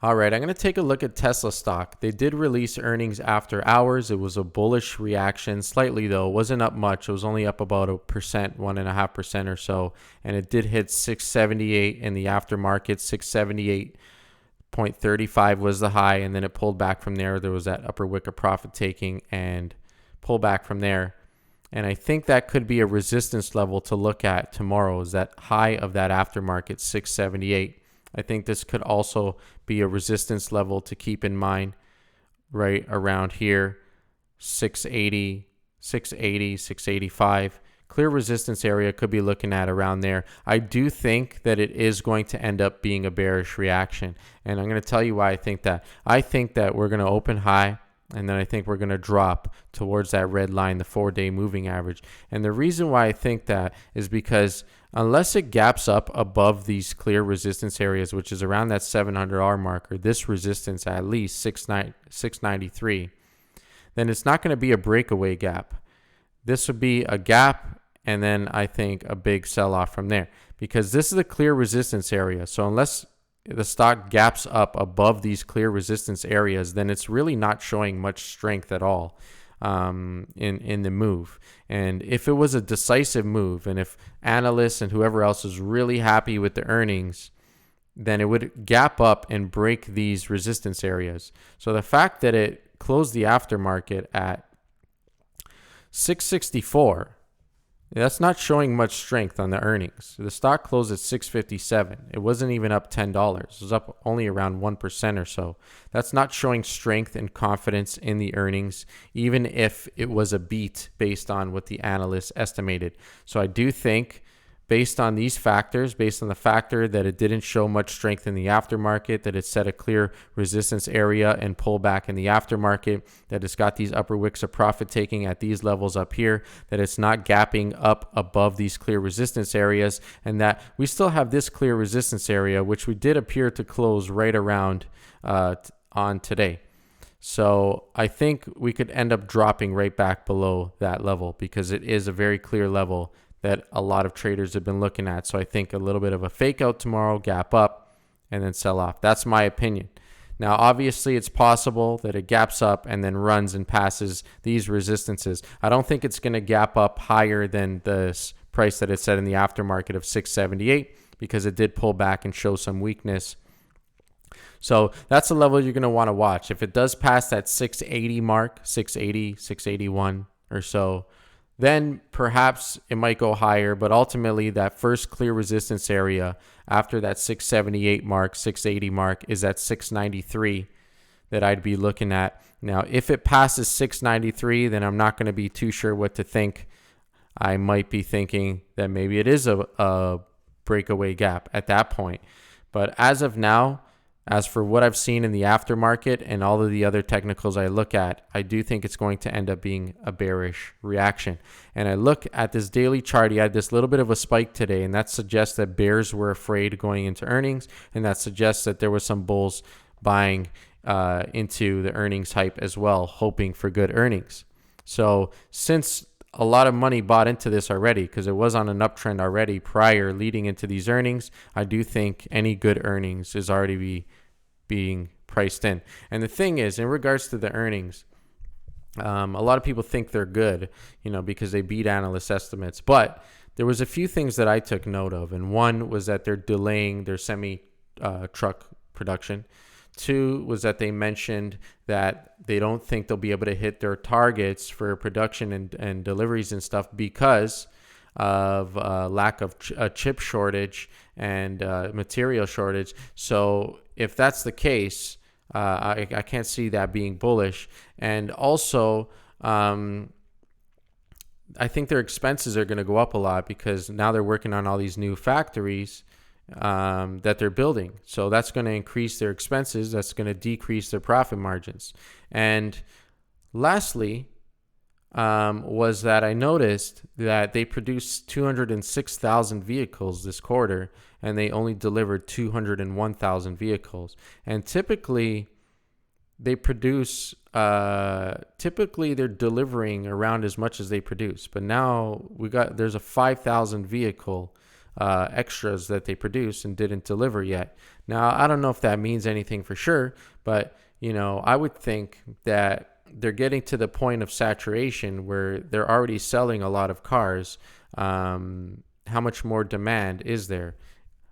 All right, I'm going to take a look at Tesla stock. They did release earnings after hours. It was a bullish reaction, slightly though. It wasn't up much. It was only up about 1.5% or so. And it did hit 678 in the aftermarket. 678.35 was the high, and then it pulled back from there. There was that upper wick of profit taking and pull back from there. And I think that could be a resistance level to look at tomorrow, is that high of that aftermarket, 678. I think this could also be a resistance level to keep in mind right around here, 680, 680, 685. Clear resistance area could be looking at around there. I do think that it is going to end up being a bearish reaction. And I'm going to tell you why I think that. I think that we're going to open high, and then I think we're going to drop towards that red line, the 4-day moving average. And the reason why I think that is because unless it gaps up above these clear resistance areas, which is around that $700 marker, this resistance at least 693, then it's not going to be a breakaway gap. This would be a gap, and then I think a big sell-off from there, because this is a clear resistance area. So unless the stock gaps up above these clear resistance areas, then it's really not showing much strength at all in the move. And if it was a decisive move, and if analysts and whoever else is really happy with the earnings, then it would gap up and break these resistance areas. So the fact that it closed the aftermarket at 664, that's not showing much strength on the earnings. The stock closed at 657. It wasn't even up $10. It was up only around 1% or so. That's not showing strength and confidence in the earnings, even if it was a beat based on what the analysts estimated. So I do think, based on these factors, based on the factor that it didn't show much strength in the aftermarket, that it set a clear resistance area and pull back in the aftermarket, that it's got these upper wicks of profit taking at these levels up here, that it's not gapping up above these clear resistance areas, and that we still have this clear resistance area, which we did appear to close right around on today. So I think we could end up dropping right back below that level, because it is a very clear level that a lot of traders have been looking at. So I think a little bit of a fake out tomorrow, gap up, and then sell off. That's my opinion. Now, obviously, it's possible that it gaps up and then runs and passes these resistances. I don't think it's going to gap up higher than the price that it set in the aftermarket of 678, because it did pull back and show some weakness. So that's a level you're going to want to watch. If it does pass that 680 mark, 680, 681 or so, then perhaps it might go higher. But ultimately, that first clear resistance area after that 678 mark, 680 mark, is at 693 that I'd be looking at. Now, if it passes 693, then I'm not going to be too sure what to think. I might be thinking that maybe it is a breakaway gap at that point. But as of now, as for what I've seen in the aftermarket and all of the other technicals I look at, I do think it's going to end up being a bearish reaction. And I look at this daily chart. You had this little bit of a spike today, and that suggests that bears were afraid going into earnings, and that suggests that there was some bulls buying into the earnings hype as well, hoping for good earnings. So since a lot of money bought into this already, because it was on an uptrend already prior leading into these earnings, I do think any good earnings is already being priced in. And the thing is, in regards to the earnings, a lot of people think they're good, because they beat analyst estimates. But there was a few things that I took note of, and one was that they're delaying their semi-truck production. Two was that they mentioned that they don't think they'll be able to hit their targets for production and deliveries and stuff because of lack of a chip shortage and material shortage. So if that's the case, I can't see that being bullish. And also, I think their expenses are going to go up a lot because now they're working on all these new factories that they're building. So that's going to increase their expenses. That's going to decrease their profit margins. And lastly, was that I noticed that they produced 206,000 vehicles this quarter, and they only delivered 201,000 vehicles. And typically, they produce, typically they're delivering around as much as they produce. But now there's a 5,000 vehicle extras that they produced and didn't deliver yet. Now, I don't know if that means anything for sure, but I would think that they're getting to the point of saturation where they're already selling a lot of cars. How much more demand is there?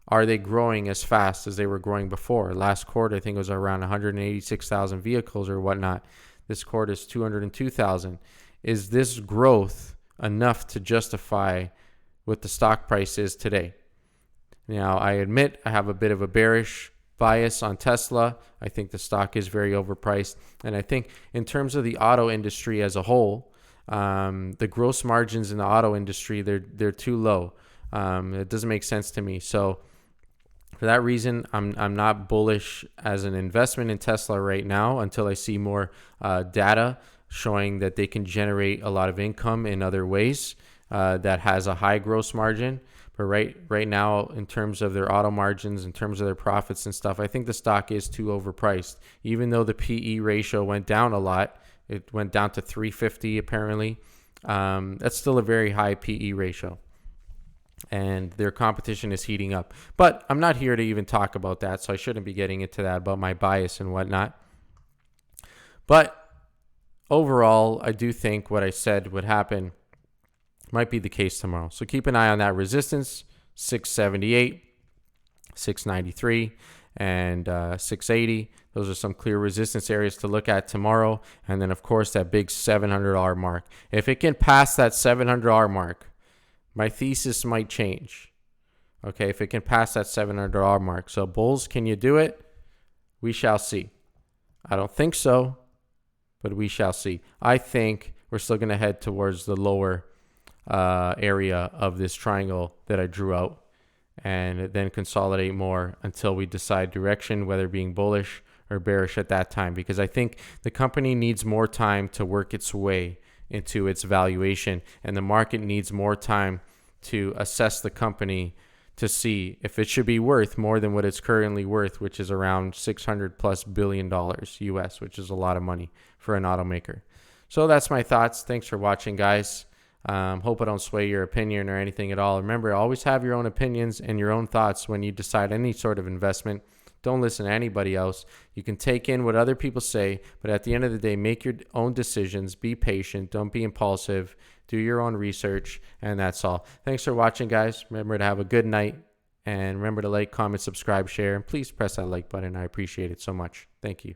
Are they growing as fast as they were growing before? Last quarter, I think it was around 186,000 vehicles or whatnot. This quarter is 202,000. Is this growth enough to justify what the stock price is today? Now, I admit I have a bit of a bearish bias on Tesla. I think the stock is very overpriced. And I think in terms of the auto industry as a whole, the gross margins in the auto industry, they're too low. It doesn't make sense to me. So for that reason, I'm not bullish as an investment in Tesla right now until I see more data showing that they can generate a lot of income in other ways that has a high gross margin. But right now, in terms of their auto margins, in terms of their profits and stuff, I think the stock is too overpriced. Even though the PE ratio went down a lot, it went down to 350 apparently. That's still a very high PE ratio. And their competition is heating up. But I'm not here to even talk about that, so I shouldn't be getting into that about my bias and whatnot. But overall, I do think what I said would happen might be the case tomorrow. So keep an eye on that resistance, 678, 693, and 680. Those are some clear resistance areas to look at tomorrow. And then, of course, that big $700 mark. If it can pass that $700 mark, my thesis might change. Okay, if it can pass that $700 mark. So bulls, can you do it? We shall see. I don't think so, but we shall see. I think we're still going to head towards the lower area of this triangle that I drew out, and then consolidate more until we decide direction, whether being bullish or bearish at that time, because I think the company needs more time to work its way into its valuation, and the market needs more time to assess the company to see if it should be worth more than what it's currently worth, which is around $600+ billion US, which is a lot of money for an automaker. So that's my thoughts. Thanks for watching, guys. Hope I don't sway your opinion or anything at all. Remember, always have your own opinions and your own thoughts when you decide any sort of investment. Don't listen to anybody else. You can take in what other people say, but at the end of the day, make your own decisions. Be patient. Don't be impulsive. Do your own research, and that's all. Thanks for watching, guys. Remember to have a good night, and remember to like, comment, subscribe, share, and please press that like button. I appreciate it so much. Thank you.